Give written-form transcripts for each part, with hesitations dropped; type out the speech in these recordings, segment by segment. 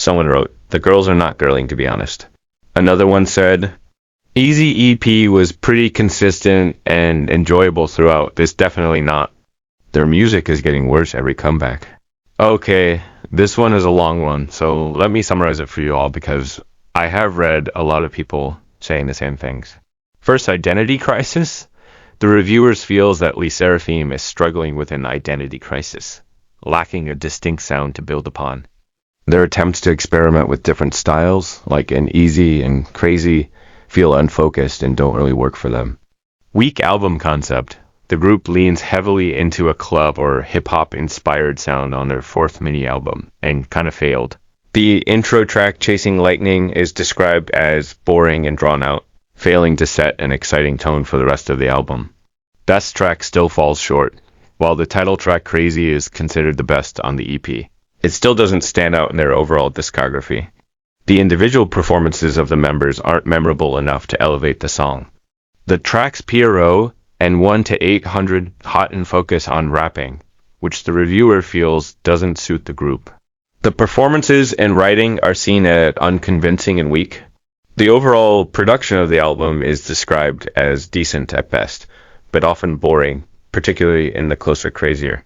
Someone wrote, "The girls are not girling, to be honest." Another one said, "Easy EP was pretty consistent and enjoyable throughout. This definitely not. Their music is getting worse every comeback." Okay, this one is a long one, so let me summarize it for you all because I have read a lot of people saying the same things. First, identity crisis. The reviewers feels that Lesserafim is struggling with an identity crisis, lacking a distinct sound to build upon. Their attempts to experiment with different styles, like an easy and crazy, feel unfocused and don't really work for them. Weak album concept. The group leans heavily into a club or hip-hop inspired sound on their fourth mini album and kind of failed. The intro track, Chasing Lightning, is described as boring and drawn out, failing to set an exciting tone for the rest of the album. Best track still falls short, while the title track, Crazy, is considered the best on the EP. It still doesn't stand out in their overall discography. The individual performances of the members aren't memorable enough to elevate the song. The tracks PRO and 1 to 800 hot and focus on rapping, which the reviewer feels doesn't suit the group. The performances and writing are seen as unconvincing and weak. The overall production of the album is described as decent at best, but often boring, particularly in the Closer Crazier.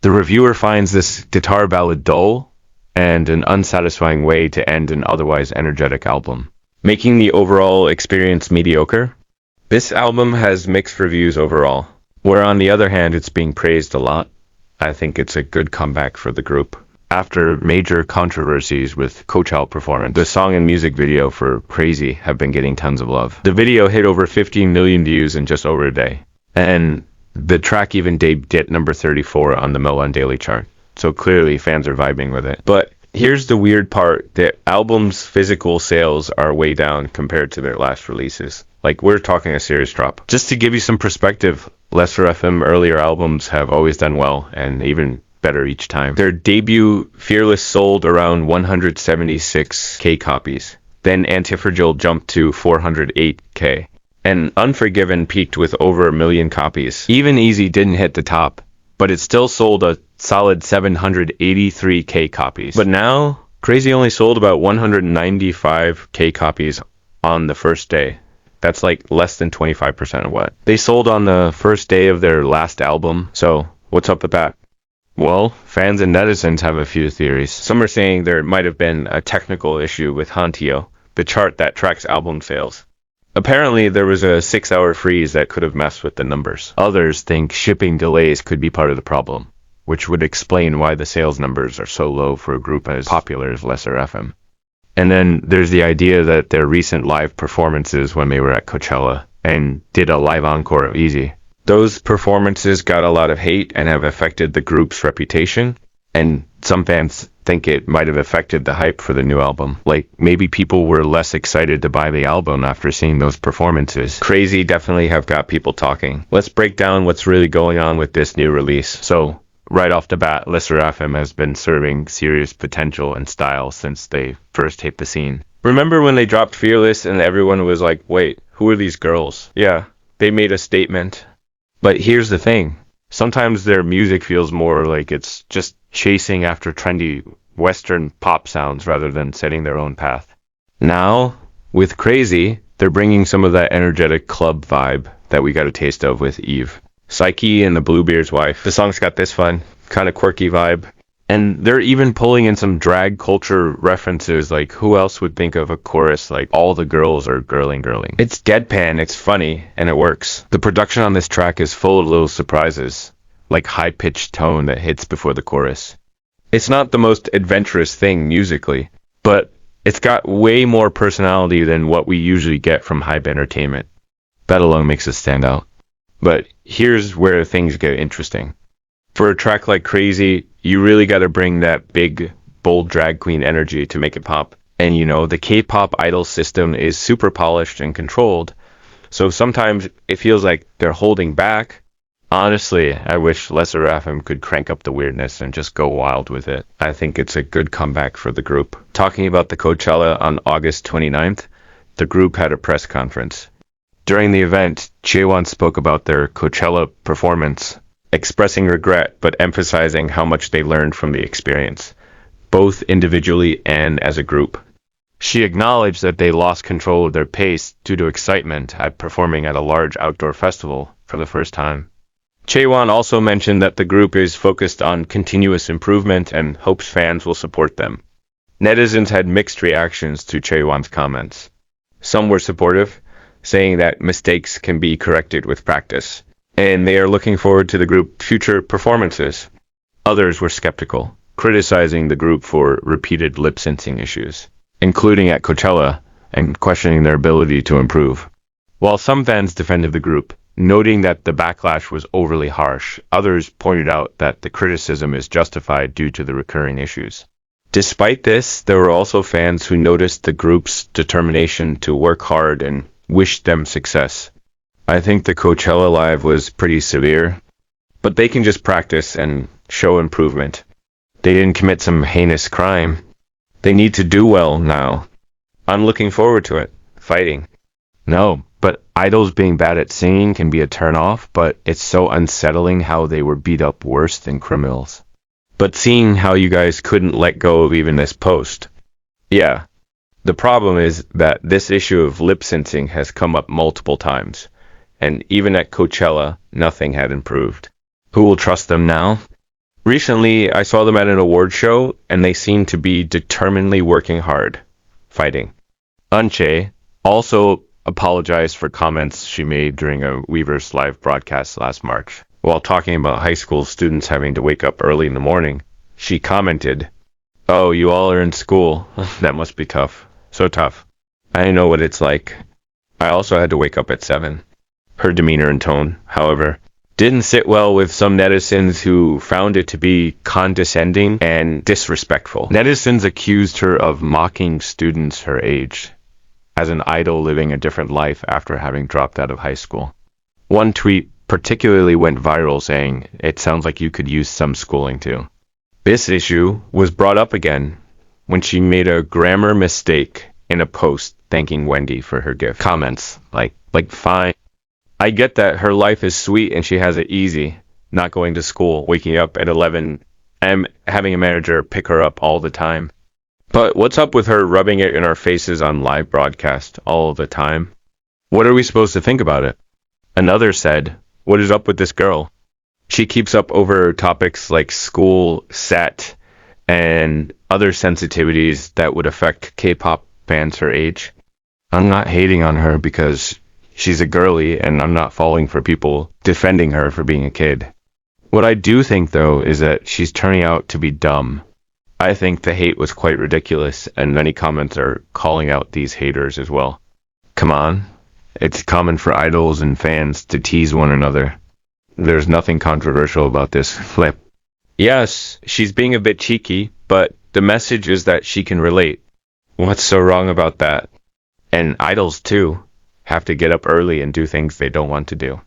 The reviewer finds this guitar ballad dull and an unsatisfying way to end an otherwise energetic album, making the overall experience mediocre. This album has mixed reviews overall, where on the other hand it's being praised a lot. I think it's a good comeback for the group. After major controversies with Coachella performance, the song and music video for Crazy have been getting tons of love. The video hit over 15 million views in just over a day, and the track even debuted at number 34 on the Melon Daily chart, so clearly fans are vibing with it. But here's the weird part, the album's physical sales are way down compared to their last releases. Like, we're talking a serious drop. Just to give you some perspective, Lesserafim earlier albums have always done well, and even better each time. Their debut, Fearless, sold around 176k copies. Then Antifragile jumped to 408k. And Unforgiven peaked with over 1 million copies. Even Easy didn't hit the top, but it still sold a solid 783k copies. But now, Crazy only sold about 195k copies on the first day. That's like less than 25% of what they sold on the first day of their last album. So what's up with that? Well, fans and netizens have a few theories. Some are saying there might have been a technical issue with Hantio, the chart that tracks album sales. Apparently, there was a 6-hour freeze that could have messed with the numbers. Others think shipping delays could be part of the problem, which would explain why the sales numbers are so low for a group as popular as Lesserafim. And then there's the idea that their recent live performances when they were at Coachella and did a live encore of Easy. Those performances got a lot of hate and have affected the group's reputation, and some fans think it might have affected the hype for the new album. Like, maybe people were less excited to buy the album after seeing those performances. Crazy definitely have got people talking. Let's break down what's really going on with this new release. So, right off the bat, Lesserafim has been serving serious potential and style since they first hit the scene. Remember when they dropped Fearless and everyone was like, wait, who are these girls? Yeah, they made a statement. But here's the thing. Sometimes their music feels more like it's just chasing after trendy Western pop sounds rather than setting their own path. Now, with Crazy, they're bringing some of that energetic club vibe that we got a taste of with Eve. Psyche and the Bluebeard's Wife. The song's got this fun, kind of quirky vibe. And they're even pulling in some drag culture references, like who else would think of a chorus like all the girls are girling. It's deadpan, it's funny, and it works. The production on this track is full of little surprises, like high-pitched tone that hits before the chorus. It's not the most adventurous thing musically, but it's got way more personality than what we usually get from hype entertainment. That alone makes it stand out. But here's where things get interesting. For a track like Crazy, you really got to bring that big, bold drag queen energy to make it pop. And you know, the K-pop idol system is super polished and controlled, so sometimes it feels like they're holding back. Honestly, I wish Lesserafim could crank up the weirdness and just go wild with it. I think it's a good comeback for the group. Talking about the Coachella on August 29th, the group had a press conference. During the event, Chaewon spoke about their Coachella performance, expressing regret but emphasizing how much they learned from the experience. both individually and as a group. She acknowledged that they lost control of their pace due to excitement at performing at a large outdoor festival for the first time. Chaewon also mentioned that the group is focused on continuous improvement and hopes fans will support them. Netizens had mixed reactions to Chaewon's comments. Some were supportive, saying that mistakes can be corrected with practice, and they are looking forward to the group's future performances. Others were skeptical, criticizing the group for repeated lip-syncing issues, including at Coachella, and questioning their ability to improve. While some fans defended the group, noting that the backlash was overly harsh, others pointed out that the criticism is justified due to the recurring issues. Despite this, there were also fans who noticed the group's determination to work hard and wished them success. I think the Coachella Live was pretty severe, but they can just practice and show improvement. They didn't commit some heinous crime. They need to do well now. I'm looking forward to it. Fighting. No, but idols being bad at singing can be a turn-off, but it's so unsettling how they were beat up worse than criminals. But seeing how you guys couldn't let go of even this post. Yeah. The problem is that this issue of lip-syncing has come up multiple times, and even at Coachella, nothing had improved. Who will trust them now? Recently, I saw them at an award show, and they seemed to be determinedly working hard, fighting. Eunchae also apologized for comments she made during a Weverse live broadcast last March. While talking about high school students having to wake up early in the morning, she commented, "Oh, you all are in school. That must be tough. So tough. I know what it's like. I also had to wake up at 7. Her demeanor and tone, however, didn't sit well with some netizens who found it to be condescending and disrespectful. Netizens accused her of mocking students her age, as an idol living a different life after having dropped out of high school. One tweet particularly went viral saying, "It sounds like you could use some schooling too." This issue was brought up again when she made a grammar mistake in a post thanking Wendy for her gift. Comments like fine. I get that her life is sweet and she has it easy, not going to school, waking up at 11, and having a manager pick her up all the time. But what's up with her rubbing it in our faces on live broadcast all the time? What are we supposed to think about it? Another said, "What is up with this girl? She keeps up over topics like school, set, and other sensitivities that would affect K-pop fans her age. I'm not hating on her because she's a girly, and I'm not falling for people defending her for being a kid. What I do think, though, is that she's turning out to be dumb. I think the hate was quite ridiculous, and many comments are calling out these haters as well. Come on. It's common for idols and fans to tease one another. There's nothing controversial about this flip. Yes, she's being a bit cheeky, but the message is that she can relate. What's so wrong about that? And idols, too, have to get up early and do things they don't want to do.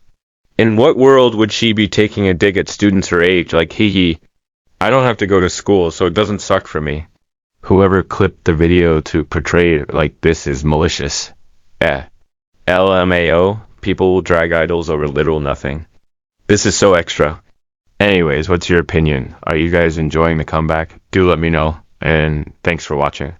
In what world would she be taking a dig at students her age, like, hee, I don't have to go to school, so it doesn't suck for me? Whoever clipped the video to portray it like this is malicious. LMAO, people will drag idols over little nothing. This is so extra. Anyways, what's your opinion? Are you guys enjoying the comeback? Do let me know, and thanks for watching.